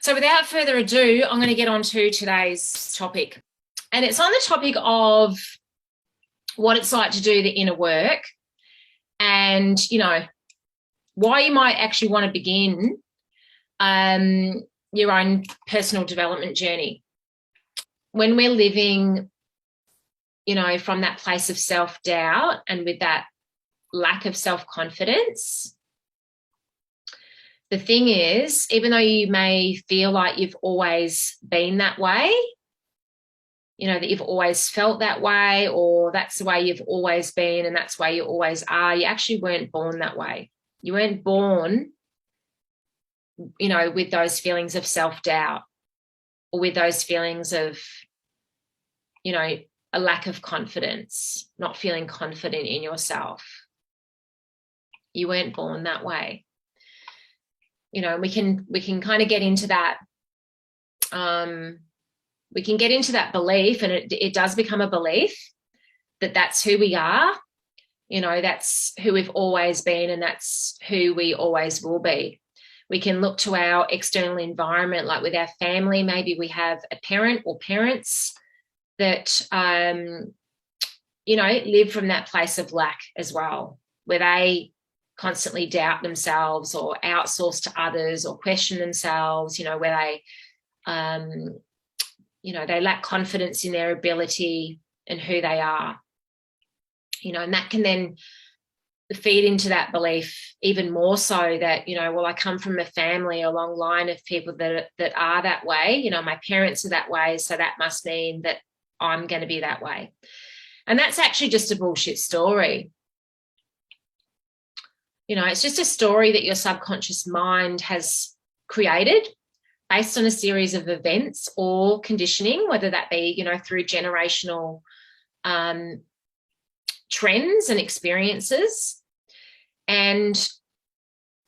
So without further ado, I'm going to get on to today's topic. And it's on the topic of what it's like to do the inner work and, why you might actually want to begin your own personal development journey. When we're living, from that place of self-doubt and with that lack of self-confidence, the thing is, even though you may feel like you've always been that way, that you've always felt that way, or that's the way you've always been and that's the way you always are, you actually weren't born that way. You weren't born, with those feelings of self-doubt or with those feelings of, a lack of confidence, not feeling confident in yourself. You weren't born that way. We can kind of get into that. We can get into that belief, and it does become a belief that that's who we are. That's who we've always been, and that's who we always will be. We can look to our external environment, like with our family. Maybe we have a parent or parents that, live from that place of lack as well, where they constantly doubt themselves or outsource to others or question themselves, where they lack confidence in their ability and who they are, and that can then feed into that belief even more so that, I come from a family, a long line of people that are that way. My parents are that way, so that must mean that I'm going to be that way. And that's actually just a bullshit story. It's just a story that your subconscious mind has created based on a series of events or conditioning, whether that be, through generational trends and experiences. And,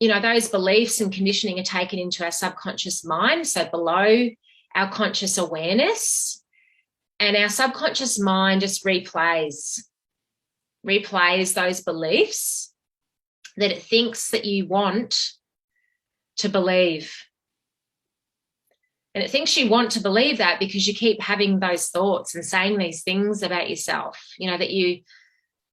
those beliefs and conditioning are taken into our subconscious mind, so below our conscious awareness. And our subconscious mind just replays those beliefs that it thinks that you want to believe. And it thinks you want to believe that because you keep having those thoughts and saying these things about yourself, that you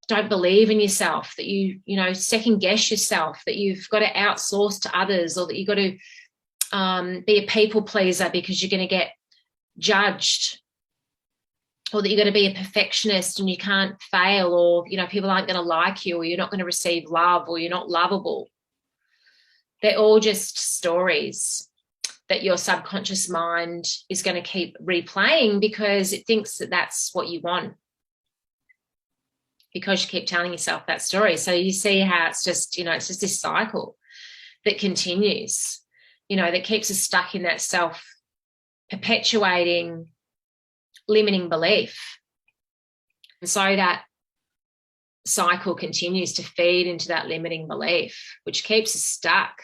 don't believe in yourself, that you second guess yourself, that you've got to outsource to others, or that you've got to be a people pleaser because you're going to get judged, or that you're going to be a perfectionist and you can't fail, or, people aren't going to like you, or you're not going to receive love, or you're not lovable. They're all just stories that your subconscious mind is going to keep replaying because it thinks that that's what you want, because you keep telling yourself that story. So you see how it's just, it's just this cycle that continues, that keeps us stuck in that self-perpetuating limiting belief. And so that cycle continues to feed into that limiting belief, which keeps us stuck.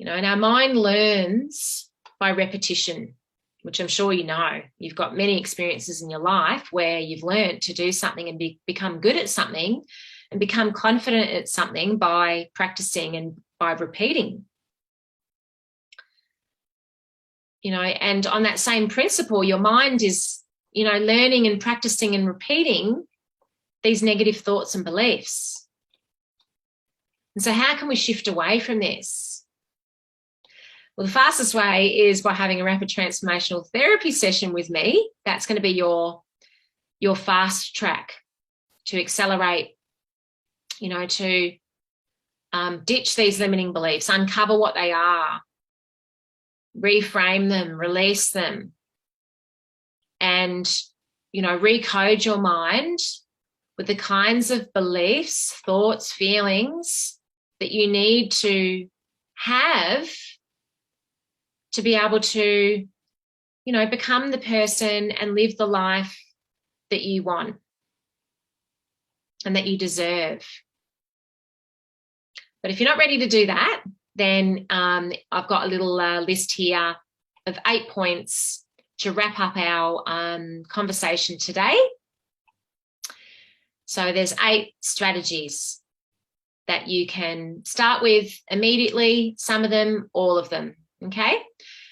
And our mind learns by repetition, which I'm sure you've got many experiences in your life where you've learned to do something and become good at something and become confident at something by practicing and by repeating. And on that same principle, your mind is, learning and practicing and repeating these negative thoughts and beliefs. And so how can we shift away from this? Well, the fastest way is by having a rapid transformational therapy session with me. That's going to be your fast track to accelerate, to ditch these limiting beliefs, uncover what they are, reframe them, release them, and, recode your mind with the kinds of beliefs, thoughts, feelings that you need to have to be able to, become the person and live the life that you want and that you deserve. But if you're not ready to do that, then I've got a little list here of 8 points to wrap up our conversation today. So there's 8 strategies that you can start with immediately, some of them, all of them, okay?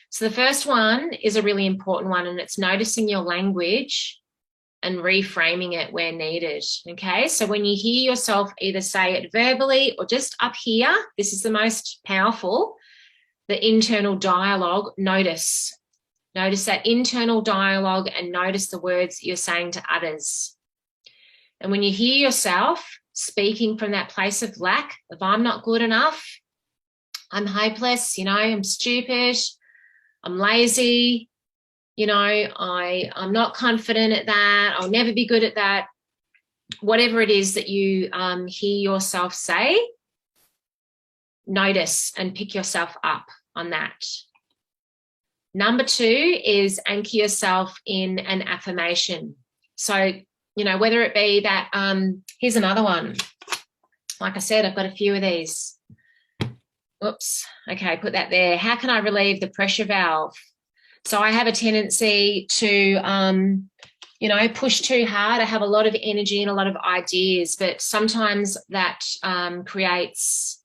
So the first one is a really important one, and it's noticing your language and reframing it where needed, okay? So when you hear yourself either say it verbally or just up here, this is the most powerful, the internal dialogue, notice. Notice that internal dialogue and notice the words that you're saying to others. And when you hear yourself speaking from that place of lack, of I'm not good enough, I'm hopeless, I'm stupid, I'm lazy, I'm not confident at that, I'll never be good at that, whatever it is that you hear yourself say, notice and pick yourself up on that. Number 2 is anchor yourself in an affirmation. So, whether it be that, here's another one. Like I said, I've got a few of these. Whoops. Okay, put that there. How can I relieve the pressure valve? So I have a tendency to, push too hard. I have a lot of energy and a lot of ideas, but sometimes that creates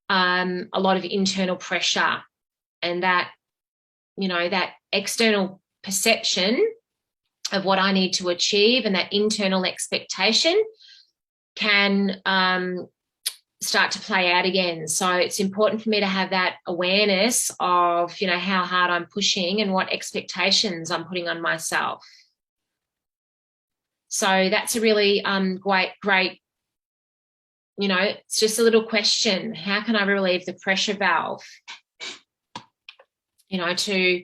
a lot of internal pressure, and that, that external perception of what I need to achieve and that internal expectation can start to play out again. So it's important for me to have that awareness of, how hard I'm pushing and what expectations I'm putting on myself. So that's a really great, it's just a little question. How can I relieve the pressure valve? To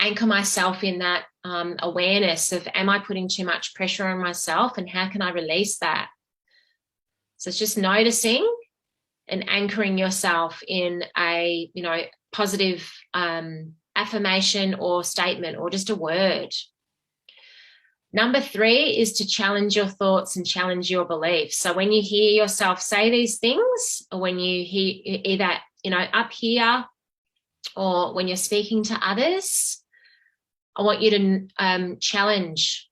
anchor myself in that awareness of, am I putting too much pressure on myself, and how can I release that? So it's just noticing and anchoring yourself in a, positive affirmation or statement or just a word. Number 3 is to challenge your thoughts and challenge your beliefs. So when you hear yourself say these things, or when you hear either, up here, or when you're speaking to others, I want you to challenge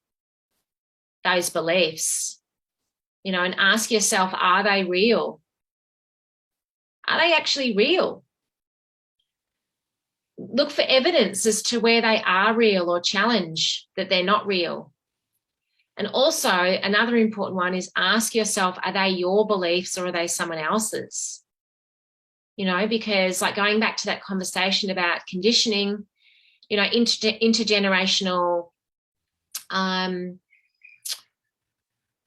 those beliefs, and ask yourself, are they real? Are they actually real? Look for evidence as to where they are real, or challenge that they're not real. And also, another important one is ask yourself, are they your beliefs or are they someone else's? Because like going back to that conversation about conditioning, intergenerational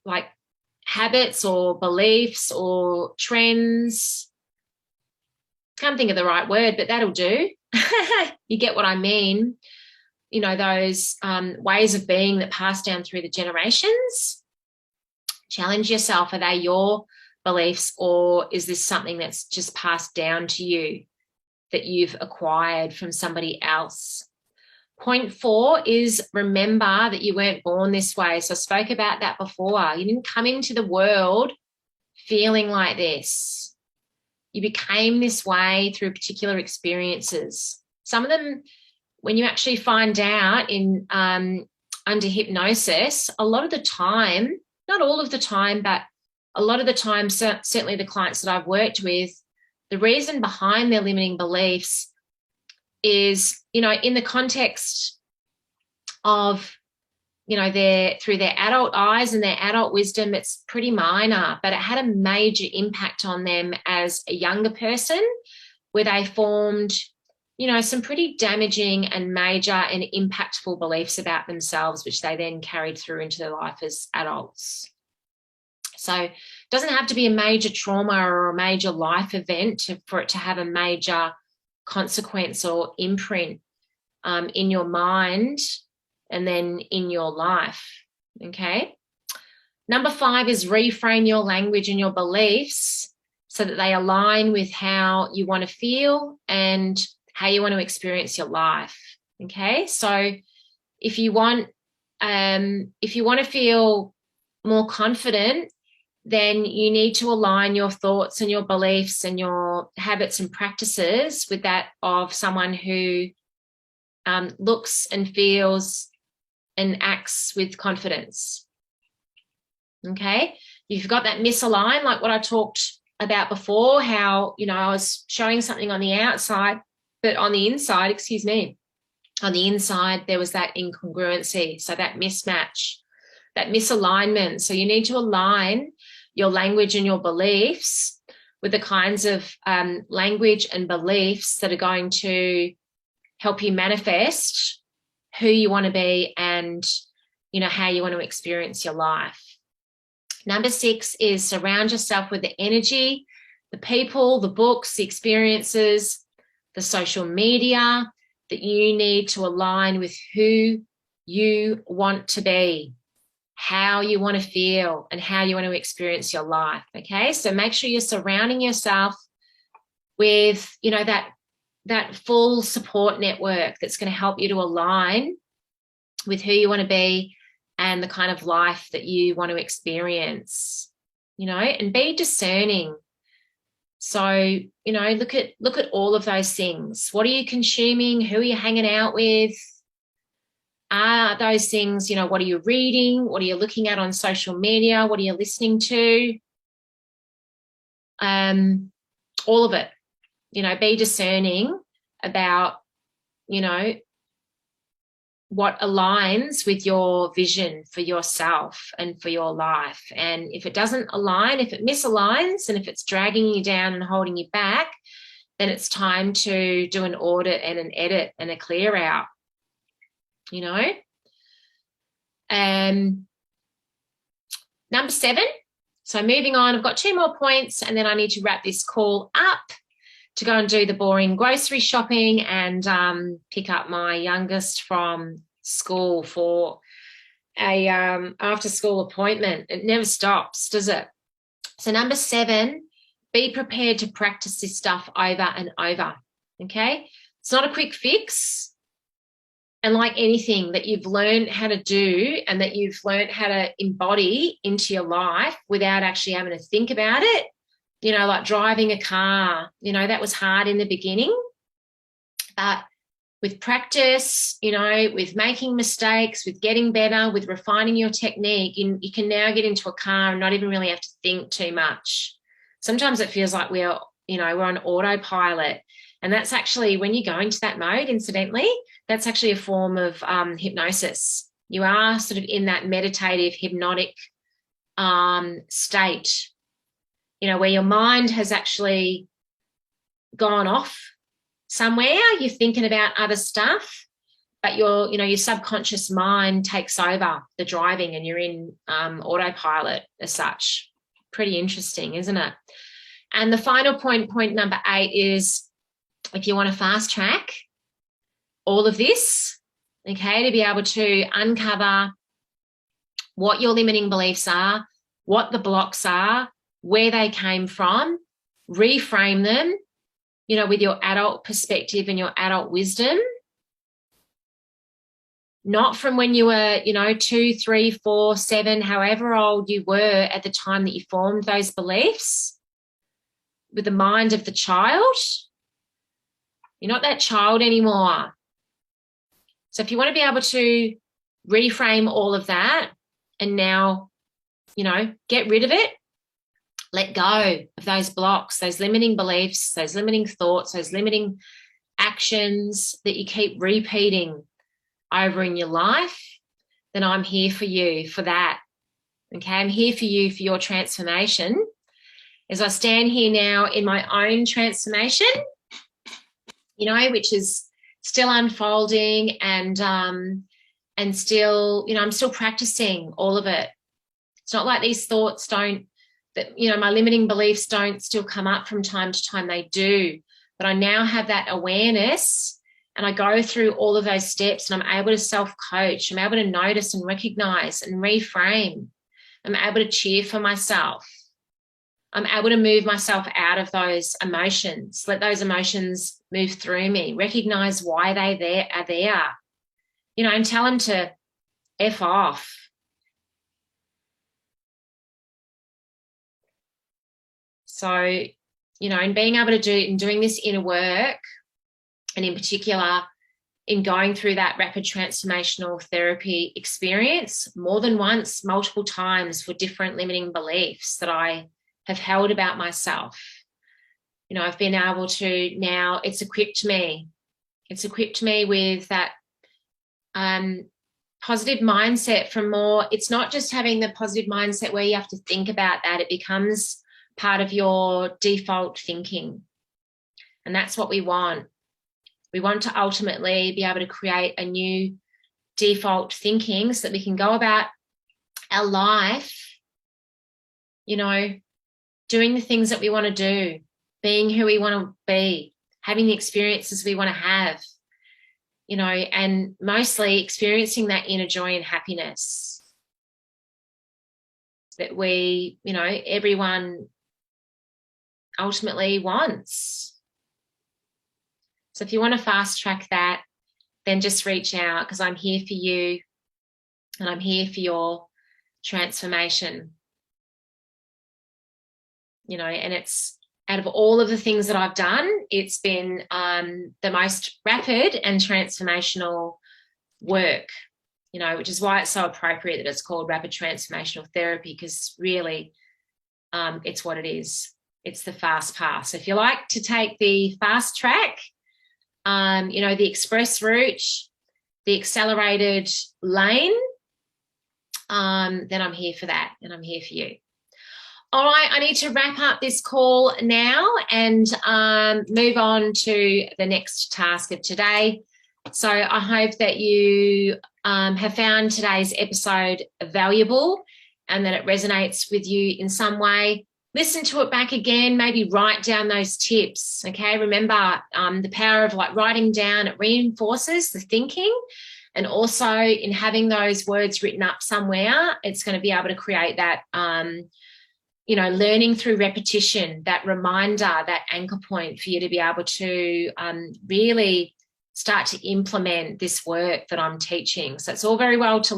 like habits or beliefs or trends, can't think of the right word, but that'll do. You get what I mean. Those ways of being that pass down through the generations. Challenge yourself. Are they your beliefs, or is this something that's just passed down to you that you've acquired from somebody else? Point 4 is remember that you weren't born this way. So I spoke about that before. You didn't come into the world feeling like this. You became this way through particular experiences. Some of them, when you actually find out in under hypnosis, a lot of the time, not all of the time, but a lot of the time, certainly the clients that I've worked with, the reason behind their limiting beliefs is, in the context of, through their adult eyes and their adult wisdom, it's pretty minor, but it had a major impact on them as a younger person, where they formed, some pretty damaging and major and impactful beliefs about themselves, which they then carried through into their life as adults. So it doesn't have to be a major trauma or a major life event for it to have a major consequence or imprint in your mind and then in your life, okay? Number 5 is reframe your language and your beliefs so that they align with how you want to feel and how you want to experience your life, okay? So if you want to feel more confident, then you need to align your thoughts and your beliefs and your habits and practices with that of someone who looks and feels and acts with confidence. Okay? You've got that misaligned, like what I talked about before, how, you know, I was showing something on the outside, but on the inside, on the inside, there was that incongruency. So that mismatch, that misalignment. So you need to align your language and your beliefs with the kinds of language and beliefs that are going to help you manifest who you want to be and, you know, how you want to experience your life. Number 6 is surround yourself with the energy, the people, the books, the experiences, the social media that you need to align with who you want to be, how you want to feel, and how you want to experience your life. Okay, so make sure you're surrounding yourself with, you know, that full support network that's going to help you to align with who you want to be and the kind of life that you want to experience, you know, and be discerning. So, you know, look at all of those things. What are you consuming? Who are you hanging out with? Are those things, you know, what are you reading? What are you looking at on social media? What are you listening to? All of it, you know, be discerning about, you know, what aligns with your vision for yourself and for your life. And if it doesn't align, if it misaligns, and if it's dragging you down and holding you back, then it's time to do an audit and an edit and a clear out, you know. Number 7, so moving on, I've got 2 more points and then I need to wrap this call up to go and do the boring grocery shopping and pick up my youngest from school for a after school appointment. It never stops, does it? So number 7, be prepared to practice this stuff over and over, okay? It's not a quick fix. And like anything that you've learned how to do and that you've learned how to embody into your life without actually having to think about it, you know, like driving a car, you know, that was hard in the beginning. But with practice, you know, with making mistakes, with getting better, with refining your technique, you can now get into a car and not even really have to think too much. Sometimes it feels like we're on autopilot. And that's actually, when you go into that mode, incidentally, that's actually a form of hypnosis. You are sort of in that meditative, hypnotic state, you know, where your mind has actually gone off somewhere. You're thinking about other stuff, but your subconscious mind takes over the driving and you're in autopilot as such. Pretty interesting, isn't it? And the final point number 8 is, if you want to fast track all of this, okay, to be able to uncover what your limiting beliefs are, what the blocks are, where they came from, reframe them, you know, with your adult perspective and your adult wisdom, not from when you were, you know, 2, 3, 4, 7, however old you were at the time that you formed those beliefs, with the mind of the child. You're not that child anymore. So if you want to be able to reframe all of that and now, you know, get rid of it, let go of those blocks, those limiting beliefs, those limiting thoughts, those limiting actions that you keep repeating over in your life, then I'm here for you for that. Okay, I'm here for you for your transformation. As I stand here now in my own transformation, you know, which is still unfolding and still, you know, I'm still practicing all of it. It's not like these thoughts don't, that, you know, my limiting beliefs don't still come up from time to time. They do. But I now have that awareness and I go through all of those steps and I'm able to self-coach. I'm able to notice and recognize and reframe. I'm able to cheer for myself. I'm able to move myself out of those emotions, let those emotions move through me, recognize why they are there, you know, and tell them to F off. So, you know, and being able to doing this inner work, and in particular, in going through that rapid transformational therapy experience more than once, multiple times for different limiting beliefs that I have held about myself. You know, I've been able to now, it's equipped me with that positive mindset from more. It's not just having the positive mindset where you have to think about that. It becomes part of your default thinking. And that's what we want. We want to ultimately be able to create a new default thinking so that we can go about our life, you know, doing the things that we want to do, being who we want to be, having the experiences we want to have, you know, and mostly experiencing that inner joy and happiness that we, you know, everyone ultimately wants. So if you want to fast track that, then just reach out, because I'm here for you and I'm here for your transformation. You know, and it's, out of all of the things that I've done, it's been the most rapid and transformational work, you know, which is why it's so appropriate that it's called rapid transformational therapy, because really it's what it is. It's the fast pass. If you like to take the fast track, you know, the express route, the accelerated lane, then I'm here for that, and I'm here for you. All right, I need to wrap up this call now and move on to the next task of today. So I hope that you have found today's episode valuable and that it resonates with you in some way. Listen to it back again, maybe write down those tips, okay? Remember the power of like writing down, it reinforces the thinking, and also in having those words written up somewhere, it's going to be able to create that you know, learning through repetition, that reminder, that anchor point for you to be able to really start to implement this work that I'm teaching. So it's all very well to listen